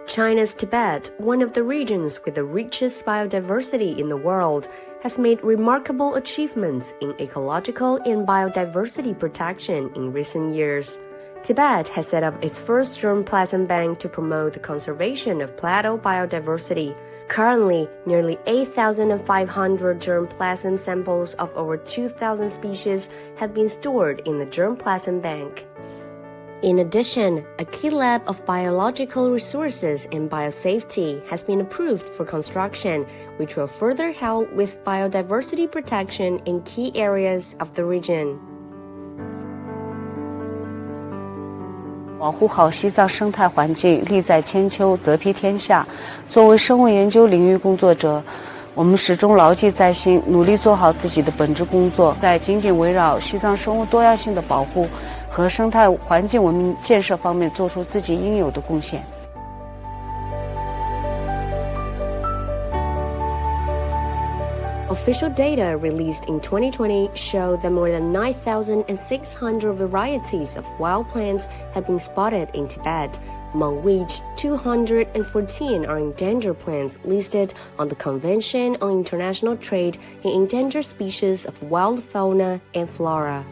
China's Tibet, one of the regions with the richest biodiversity in the world, has made remarkable achievements in ecological and biodiversity protection in recent years. Tibet has set up its first germplasm bank to promote the conservation of plateau biodiversity. Currently, nearly 8,500 germplasm samples of over 2,000 species have been stored in the germplasm bank. In addition, a key lab of biological resources and biosafety has been approved for construction, which will further help with biodiversity protection in key areas of the region. 保护好西藏生态环境，利在千秋，则庇天下。作为生物研究领域工作者，我们始终牢记在心，努力做好自己的本职工作，在紧紧围绕西藏生物多样性的保护和生态环境文明建设方面做出自己应有的贡献。Official data released in 2020 show that more than 9,600 varieties of wild plants have been spotted in Tibet, among which 214 are endangered plants listed on the Convention on International Trade in Endangered Species of Wild Fauna and Flora.